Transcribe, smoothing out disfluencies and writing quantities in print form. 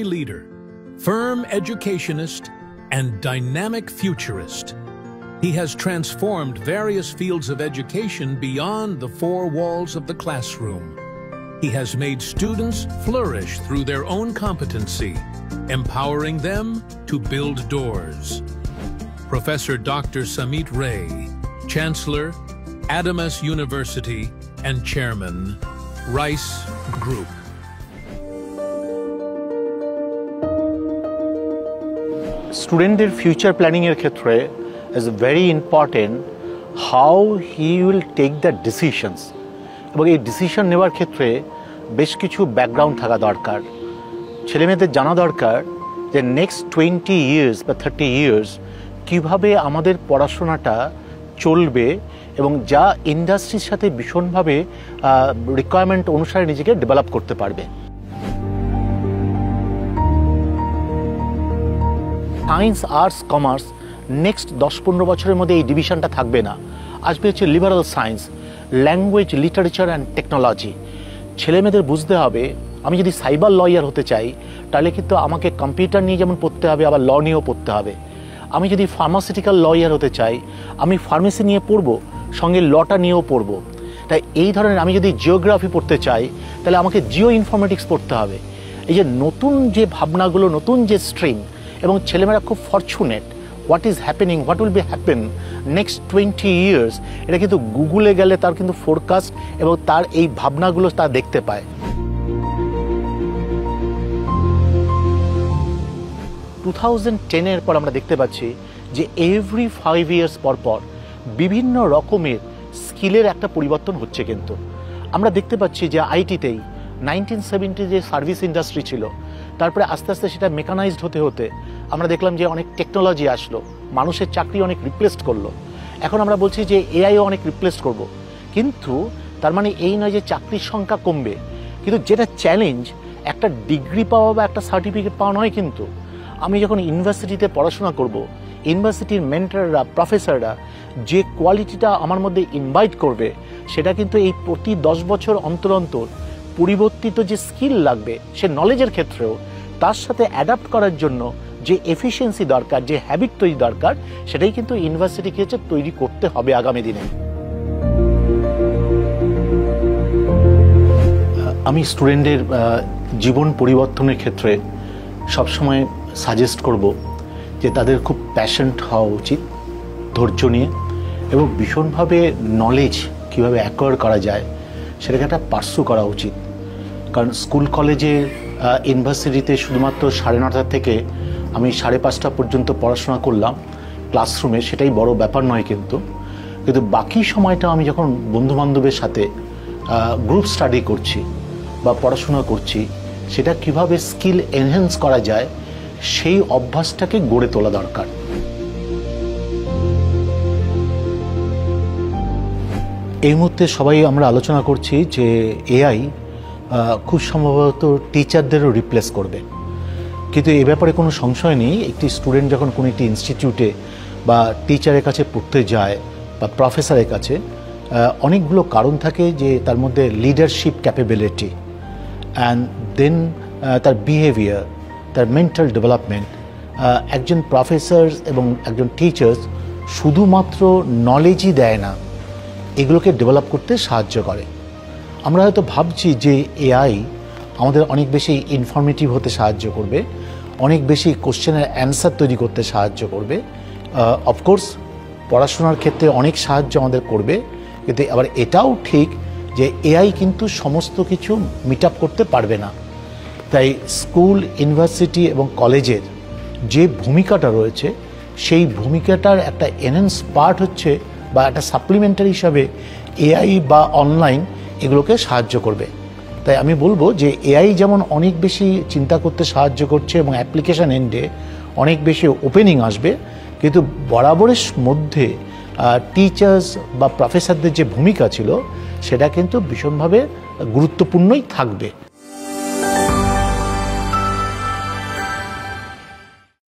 visionary leader, firm educationist, and dynamic futurist. He has transformed various fields of education beyond the four walls of the classroom. He has made students flourish through their own competency, empowering them to build doors. Professor Dr. Samit Ray, Chancellor, Adamas University, and Chairman, Rice Group. স্টুডেন্টদের future প্ল্যানিংয়ের ক্ষেত্রে is very important how he will take the decisions এবং এই decision নেওয়ার ক্ষেত্রে বেশ কিছু background থাকা দরকার। ছেলেমেয়েদের জানা দরকার যে নেক্সট 20 ইয়ার্স বা 30 ইয়ার্স কীভাবে আমাদের পড়াশোনাটা চলবে এবং যা ইন্ডাস্ট্রির সাথে ভীষণভাবে রিকোয়ারমেন্ট অনুসারে নিজেকে ডেভেলপ করতে পারবে। সায়েন্স, আর্টস, কমার্স নেক্সট 10-15 বছরের মধ্যে এই ডিভিশনটা থাকবে না। আসবে হচ্ছে liberal science, language, literature and technology. ছেলেমেয়েদের বুঝতে হবে আমি যদি সাইবার লয়ার হতে চাই তাহলে কিন্তু আমাকে কম্পিউটার নিয়ে যেমন পড়তে হবে আবার ল নিয়েও পড়তে হবে। আমি যদি ফার্মাসিউটিক্যাল লয়ার হতে চাই আমি ফার্মেসি নিয়ে পড়বো, সঙ্গে লটা নিয়েও পড়বো। তাই এই ধরনের আমি যদি জিওগ্রাফি পড়তে চাই তাহলে আমাকে জিও ইনফরমেটিক্স পড়তে হবে। এই যে নতুন যে ভাবনাগুলো, নতুন যে স্ট্রিম, এবং ছেলেমেয়েরা খুব fortunate. What is happening, what will be happen next 20 years, এটা কিন্তু গুগলে গেলে তার কিন্তু ফোরকাস্ট এবং তার এই ভাবনাগুলো তা দেখতে পায়। 2010-এর পর আমরা দেখতে পাচ্ছি যে এভরি 5 ইয়ার্স পর পর বিভিন্ন রকমের স্কিলের একটা পরিবর্তন হচ্ছে। কিন্তু আমরা দেখতে পাচ্ছি যে আইটিতেই 1970 যে সার্ভিস ইন্ডাস্ট্রি ছিল, তারপরে আস্তে আস্তে সেটা মেকানাইজড হতে হতে আমরা দেখলাম যে অনেক টেকনোলজি আসলো, মানুষের চাকরি অনেক রিপ্লেসড করলো। এখন আমরা বলছি যে এআইও অনেক রিপ্লেস করব, কিন্তু তার মানে এই নয় যে চাকরির সংখ্যা কমবে। কিন্তু যেটা চ্যালেঞ্জ একটা ডিগ্রি পাওয়া বা একটা সার্টিফিকেট পাওয়া নয়, কিন্তু আমি যখন ইউনিভার্সিটিতে পড়াশোনা করব, ইউনিভার্সিটির মেন্টররা, প্রফেসররা যে কোয়ালিটিটা আমার মধ্যে ইনভাইট করবে সেটা কিন্তু এই প্রতি 10 বছর অন্তর অন্তর পরিবর্তিত যে স্কিল লাগবে সে নলেজের ক্ষেত্রেও তার সাথে অ্যাডাপ্ট করার জন্য যে এফিসিয়েন্সি দরকার, যে হ্যাবিট তৈরি দরকার, সেটাই কিন্তু ইউনিভার্সিটিকে হচ্ছে তৈরি করতে হবে আগামী দিনে। আমি স্টুডেন্টদের জীবন পরিবর্তনের ক্ষেত্রে সবসময় সাজেস্ট করব যে তাদের খুব প্যাশনেট হওয়া উচিত, ধৈর্য নিয়ে, এবং ভীষণভাবে নলেজ কীভাবে অ্যাকোয়ার করা যায় সেটাকে একটা পার্সু করা উচিত। কারণ স্কুল কলেজে, ইউনিভার্সিটিতে শুধুমাত্র 9:30 থেকে আমি 5:30 পর্যন্ত পড়াশোনা করলাম ক্লাসরুমে, সেটাই বড় ব্যাপার নয়। কিন্তু বাকি সময়টা আমি যখন বন্ধুবান্ধবের সাথে গ্রুপ স্টাডি করছি বা পড়াশোনা করছি, সেটা কিভাবে স্কিল এনহ্যান্স করা যায় সেই অভ্যাসটাকে গড়ে তোলা দরকার। এই মুহূর্তে সবাই আমরা আলোচনা করছি যে এআই খুব সম্ভবত টিচারদেরও রিপ্লেস করবে, কিন্তু এ ব্যাপারে কোনো সংশয় নেই। একটি স্টুডেন্ট যখন কোনো একটি ইনস্টিটিউটে বা টিচারের কাছে পড়তে যায় বা প্রফেসরের কাছে, অনেকগুলো কারণ থাকে যে তার মধ্যে লিডারশিপ ক্যাপাবিলিটি অ্যান্ড দেন তার বিহেভিয়ার, তার মেন্টাল ডেভেলপমেন্ট। একজন প্রফেসর এবং একজন টিচার্স শুধুমাত্র নলেজই দেয় না, এগুলোকে ডেভেলপ করতে সাহায্য করে। আমরা হয়তো ভাবছি যে এআই আমাদের অনেক বেশি ইনফরমেটিভ হতে সাহায্য করবে, অনেক বেশি কোশ্চেনের অ্যান্সার তৈরি করতে সাহায্য করবে। অফকোর্স পড়াশোনার ক্ষেত্রে অনেক সাহায্য আমাদের করবে, কিন্তু আবার এটাও ঠিক যে এআই কিন্তু সমস্ত কিছু মিট আপ করতে পারবে না। তাই স্কুল, ইউনিভার্সিটি এবং কলেজের যে ভূমিকাটা রয়েছে সেই ভূমিকাটার একটা এনহ্যান্স পার্ট হচ্ছে বা একটা সাপ্লিমেন্টারি হিসাবে এআই বা অনলাইন এগুলোকে সাহায্য করবে। তাই আমি বলবো যে এআই যেমন অনেক বেশি চিন্তা করতে সাহায্য করছে এবং অ্যাপ্লিকেশন এন্ডে অনেক বেশি ওপেনিং আসবে, কিন্তু বরাবরের মধ্যে টিচার্স বা প্রফেসরদের যে ভূমিকা ছিল সেটা কিন্তু ভীষণভাবে গুরুত্বপূর্ণই থাকবে।